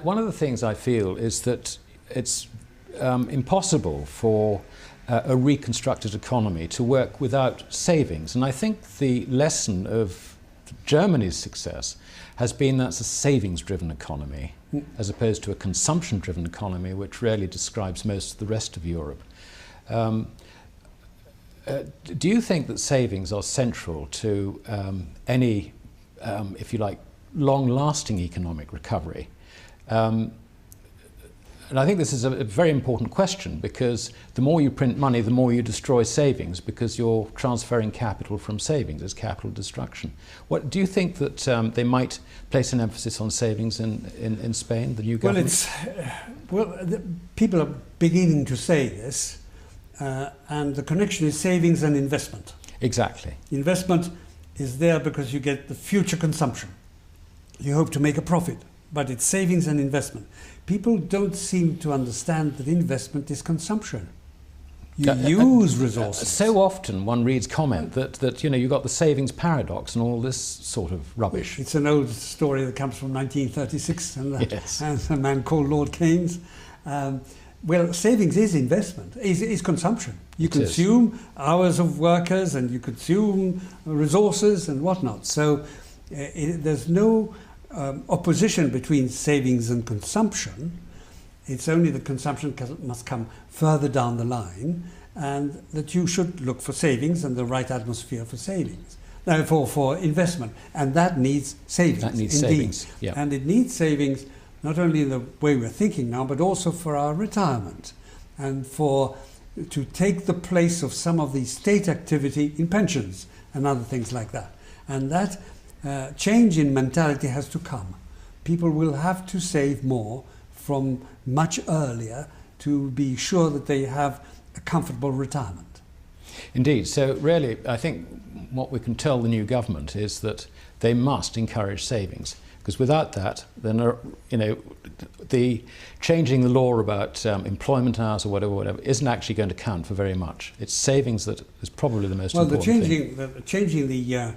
One of the things I feel is that it's impossible for a reconstructed economy to work without savings. And I think the lesson of Germany's success has been that's a savings-driven economy as opposed to a consumption-driven economy, which really describes most of the rest of Europe. Do you think that savings are central to any, if you like, long-lasting economic recovery? And I think this is a very important question, because the more you print money, the more you destroy savings, because you're transferring capital from savings as capital destruction. What do you think that they might place an emphasis on savings in Spain, the new government? People are beginning to say this, and the connection is savings and investment. Exactly. Investment is there because you get the future consumption. You hope to make a profit, but it's savings and investment. People don't seem to understand that investment is consumption. You use resources. So often one reads comment that you know, you've got the savings paradox and all this sort of rubbish. It's an old story that comes from 1936 and, yes. and a man called Lord Keynes. Well, savings is investment, is consumption. You consume hours of workers and you consume resources and whatnot. So there's no opposition between savings and consumption. It's only that consumption must come further down the line, and that you should look for savings and the right atmosphere for savings. Now, for investment, and that needs savings. That needs indeed. savings, yeah. And it needs savings not only in the way we're thinking now, but also for our retirement, and to take the place of some of the state activity in pensions and other things like that. And that change in mentality has to come. People will have to save more from much earlier to be sure that they have a comfortable retirement. Indeed. So really, I think what we can tell the new government is that they must encourage savings, because without that, then you know, the changing the law about employment hours or whatever isn't actually going to count for very much. It's savings that is probably the most important thing. Changing the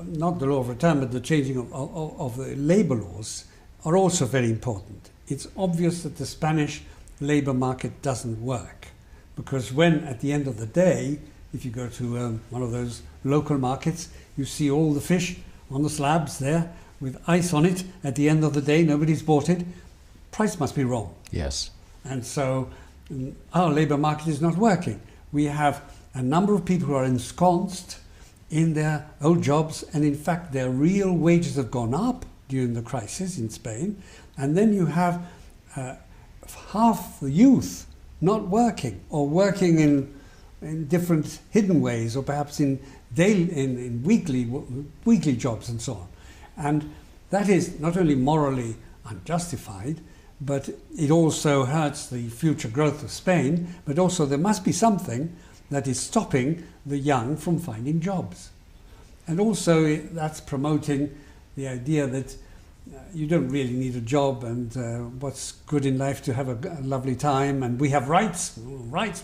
not the law of retirement, the changing of the labour laws are also very important. It's obvious that the Spanish labour market doesn't work, because when, at the end of the day, if you go to one of those local markets, you see all the fish on the slabs there with ice on it. At the end of the day, nobody's bought it. Price must be wrong. Yes. And so our labour market is not working. We have a number of people who are ensconced in their old jobs, and in fact their real wages have gone up during the crisis in Spain, and then you have half the youth not working, or working in different hidden ways, or perhaps in weekly jobs and so on. And that is not only morally unjustified, but it also hurts the future growth of Spain, but also there must be something that is stopping the young from finding jobs. And also that's promoting the idea that you don't really need a job, and what's good in life to have a lovely time, and we have rights,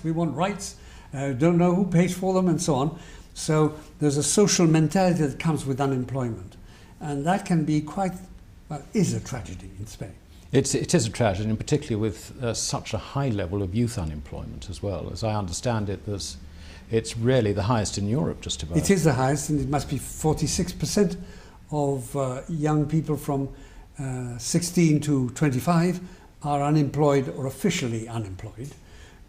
we want rights, don't know who pays for them and so on. So there's a social mentality that comes with unemployment, and that can be is a tragedy in Spain. It is a tragedy, and particularly with such a high level of youth unemployment as well. As I understand it, it's really the highest in Europe, just about. It is the highest, and it must be 46% of young people from 16 to 25 are unemployed or officially unemployed.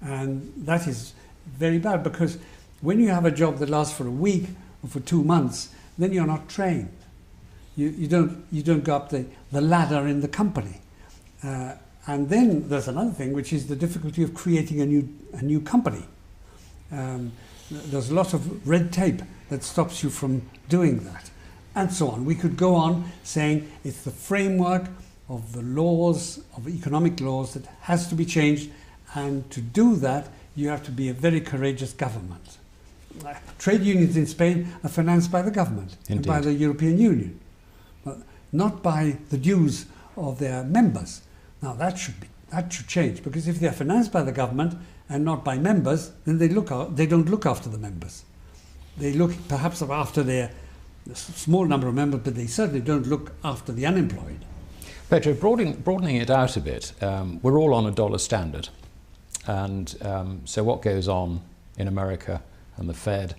And that is very bad, because when you have a job that lasts for a week or for 2 months, then you're not trained. You don't go up the ladder in the company. And then there's another thing, which is the difficulty of creating a new company. There's a lot of red tape that stops you from doing that, and so on. We could go on saying it's the framework of the laws, of economic laws, that has to be changed, and to do that you have to be a very courageous government. Trade unions in Spain are financed by the government. Indeed. And by the European Union, not by the dues of their members. Now that should change, because if they're financed by the government and not by members, then they don't look after the members. They look perhaps after their small number of members, but they certainly don't look after the unemployed. Pedro, broadening it out a bit, we're all on a dollar standard. And so what goes on in America and the Fed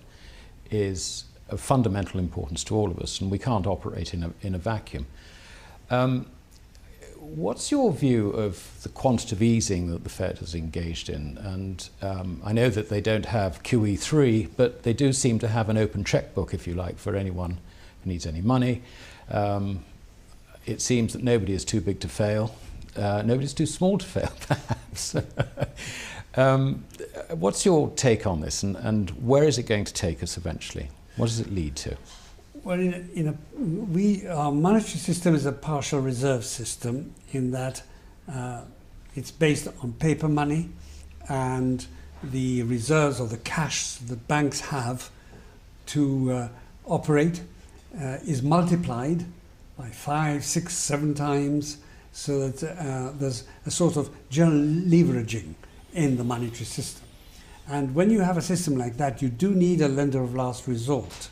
is of fundamental importance to all of us, and we can't operate in a vacuum. What's your view of the quantitative easing that the Fed has engaged in? And I know that they don't have QE3, but they do seem to have an open checkbook, if you like, for anyone who needs any money. It seems that nobody is too big to fail. Nobody's too small to fail, perhaps. What's your take on this, and where is it going to take us eventually? What does it lead to? Well, our monetary system is a partial reserve system in that it's based on paper money, and the reserves or the cash that banks have to operate is multiplied by 5, 6, 7 times, so that there's a sort of general leveraging in the monetary system. And when you have a system like that, you do need a lender of last resort.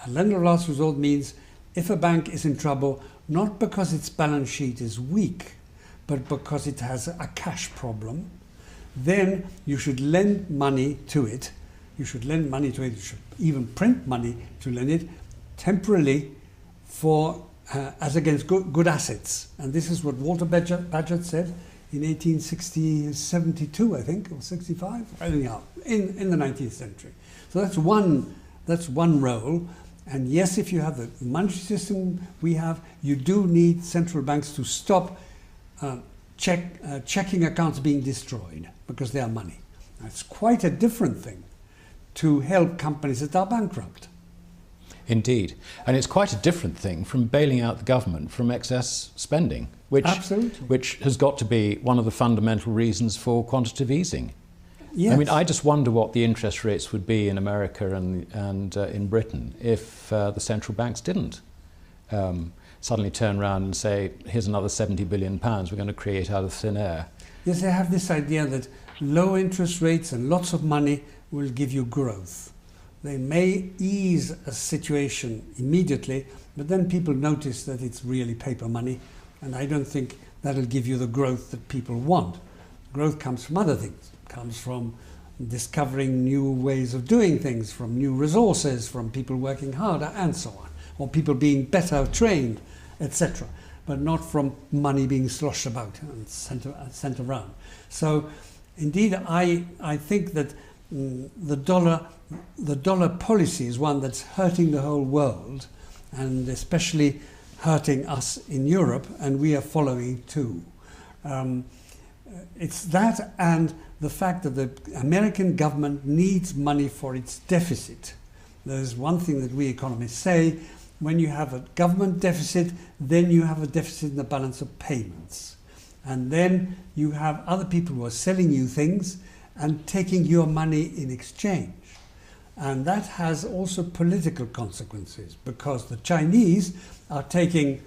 A lender of last resort means if a bank is in trouble, not because its balance sheet is weak, but because it has a cash problem, then you should lend money to it. You should lend money to it. You should even print money to lend it temporarily for as against good assets. And this is what Walter Bagehot said in 1872, I think, or 65, anyhow, in the 19th century. So that's one role. And yes, if you have the monetary system we have, you do need central banks to stop checking accounts being destroyed because they are money. That's quite a different thing to help companies that are bankrupt. Indeed. And it's quite a different thing from bailing out the government from excess spending, which has got to be one of the fundamental reasons for quantitative easing. Yes. I mean, I just wonder what the interest rates would be in America and in Britain if the central banks didn't suddenly turn around and say, here's another £70 billion we're going to create out of thin air. Yes, they have this idea that low interest rates and lots of money will give you growth. They may ease a situation immediately, but then people notice that it's really paper money, and I don't think that'll give you the growth that people want. Growth comes from other things. It comes from discovering new ways of doing things, from new resources, from people working harder, and so on, or people being better trained, etc., but not from money being sloshed about and sent around. So, indeed, I think that the dollar policy is one that's hurting the whole world, and especially hurting us in Europe, and we are following too. It's that and the fact that the American government needs money for its deficit. There's one thing that we economists say: when you have a government deficit, then you have a deficit in the balance of payments. And then you have other people who are selling you things and taking your money in exchange. And that has also political consequences, because the Chinese are taking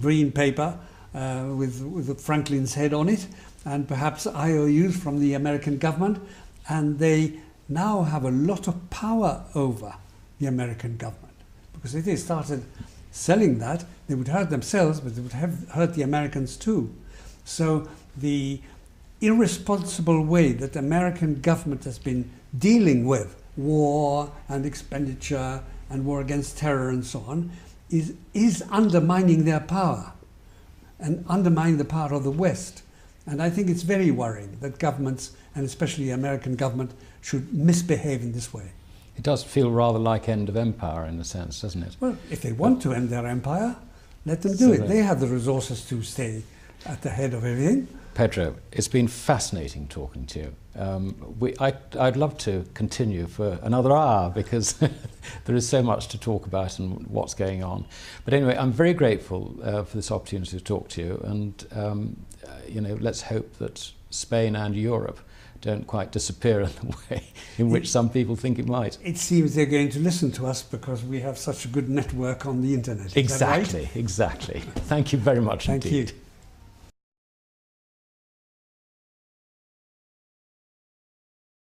green paper with Franklin's head on it, and perhaps IOUs from the American government, and they now have a lot of power over the American government. Because if they started selling that, they would hurt themselves, but they would hurt the Americans too. So the irresponsible way that the American government has been dealing with war and expenditure and war against terror and so on is undermining their power and undermining the power of the West. And I think it's very worrying that governments, and especially the American government, should misbehave in this way. It does feel rather like end of empire in a sense, doesn't it? Well, if they want to end their empire, let them do it. They have the resources to stay at the head of everything. Pedro, it's been fascinating talking to you. I'd love to continue for another hour because there is so much to talk about and what's going on. But anyway, I'm very grateful for this opportunity to talk to you, and you know, let's hope that Spain and Europe don't quite disappear in the way in which some people think it might. It seems they're going to listen to us because we have such a good network on the internet. Exactly, exactly. Thank you very much indeed. Thank you.